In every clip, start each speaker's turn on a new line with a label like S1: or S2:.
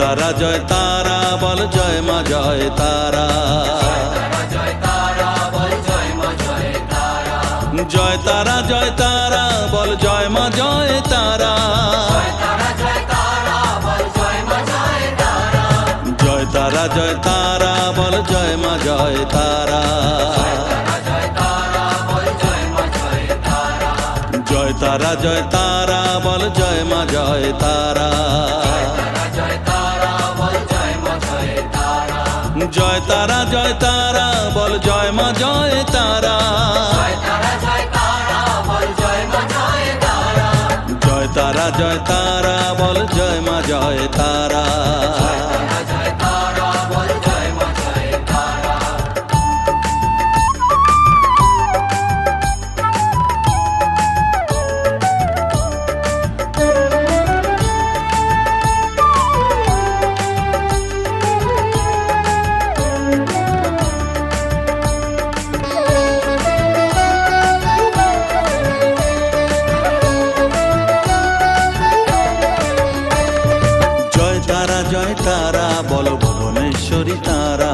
S1: তারা জয় তারা বল জয় মা জয় তারা। জয় তারা জয় তারা বল জয় মা জয় তারা। জয় তারা জয় তারা বল জয় মা জয় তারা। জয় তারা জয় তারা বল জয় মা জয় তারা। জয় তারা জয় তারা বল জয় মা জয় তারা। জয় তারা জয় তারা বল জয় মা জয় তারা। জয় তারা বল ভুবনেশ্বরী তারা।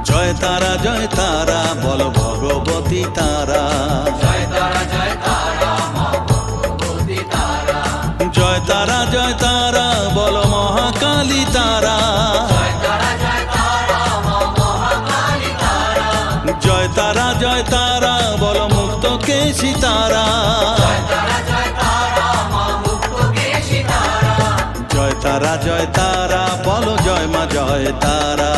S1: জয় তারা জয় তারা বল ভগবতী তারা। জয় তারা জয় তারা বল মহাকালী তারা। জয় তারা জয় তারা বল মুক্তকেশী তারা। জয় তারা জয় তারা বল জয় মা জয় তারা।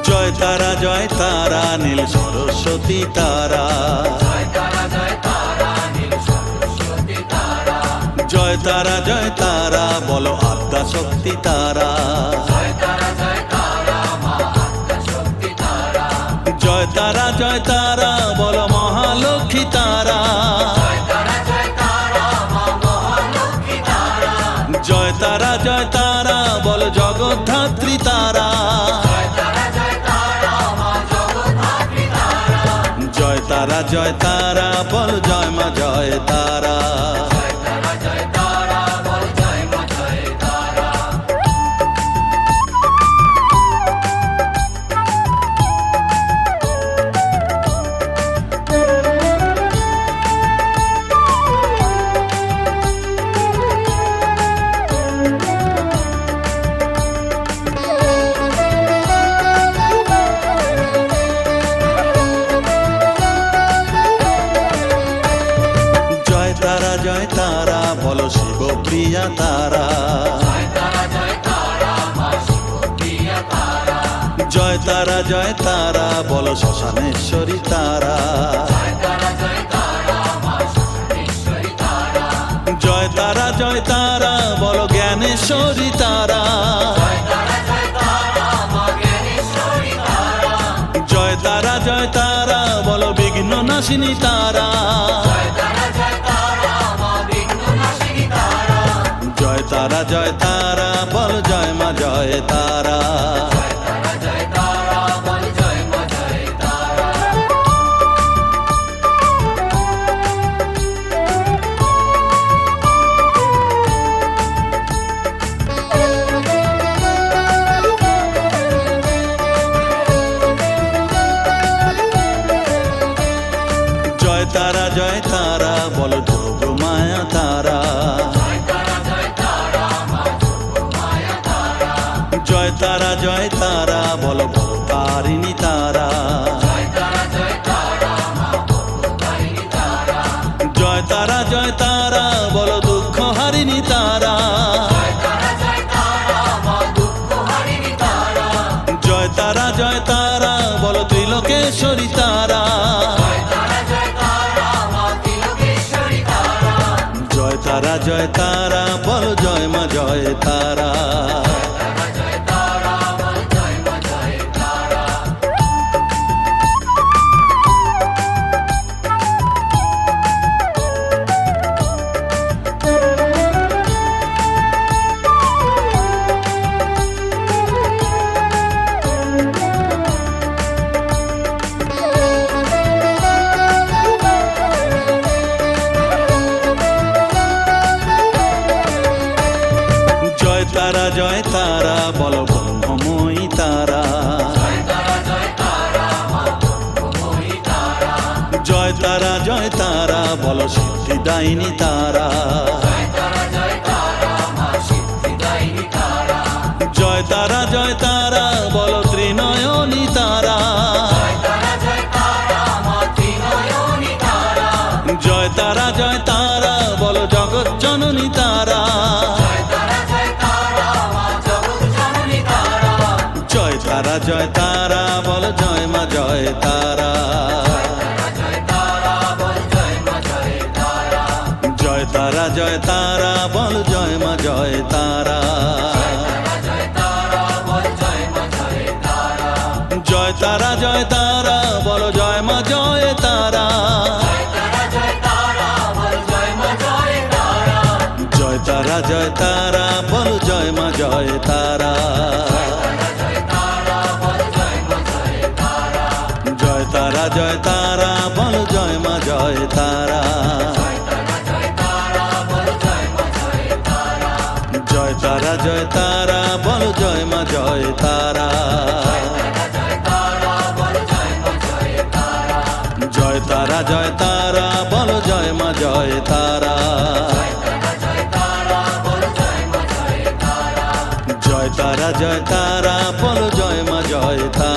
S1: জয় তারা জয় তারা নীল সরস্বতী তারা। জয় তারা জয় তারা বলো আদ্যা শক্তি তারা। জয় তারা জয় তারা বলো মহালক্ষ্মী তারা। জয় তারা জয় তারা বলো জগদ্ধাত্রী তারা। জয় তারা জয় তারা বল জয় মা জয় তারা। জয় তারা বলো শিবপ্রিয়া তারা। জয় তারা জয় তারা বলো শ্মশানেশ্বরী তারা। জয় তারা জয় তারা বলো জ্ঞানেশ্বরী তারা। জয় তারা জয় তারা বলো বিঘ্ন নাশিনী তারা। জয় তারা জয় তারা বল জয় মা জয় তারা। জয় তারা জয় তারা বল যোগ মায়া তারা। জয় তারা জয় তারা বল ভবতারিণী তারা। জয় তারা জয় তারা বল দুঃখ হারিণী তারা। জয় তারা জয় তারা বল ত্রিলোকেশ্বরী তারা। জয় তারা জয় তারা বল জয় মা জয় তারা। তারা জয় তারা বলো ব্রহ্মময়ী তারা জয় তারা বলো সিদ্ধিদায়িনী তারা জয় তারা বলো ত্রিনয়নী তারা জয় তারা বলো জগৎ জননী তারা জয় তারা বলো জয় মা জয় তারা জয় তারা বলো জয় মা জয় তারা জয় তারা বলো জয় মা জয় তারা জয় তারা বলো জয় মা জয় তারা জয় তারা বলো জয় মা জয় তারা জয় তারা বলো জয় মা জয় তারা জয় তারা বলো জয় মা জয় তারা জয় তারা বলো জয় মা জয় তারা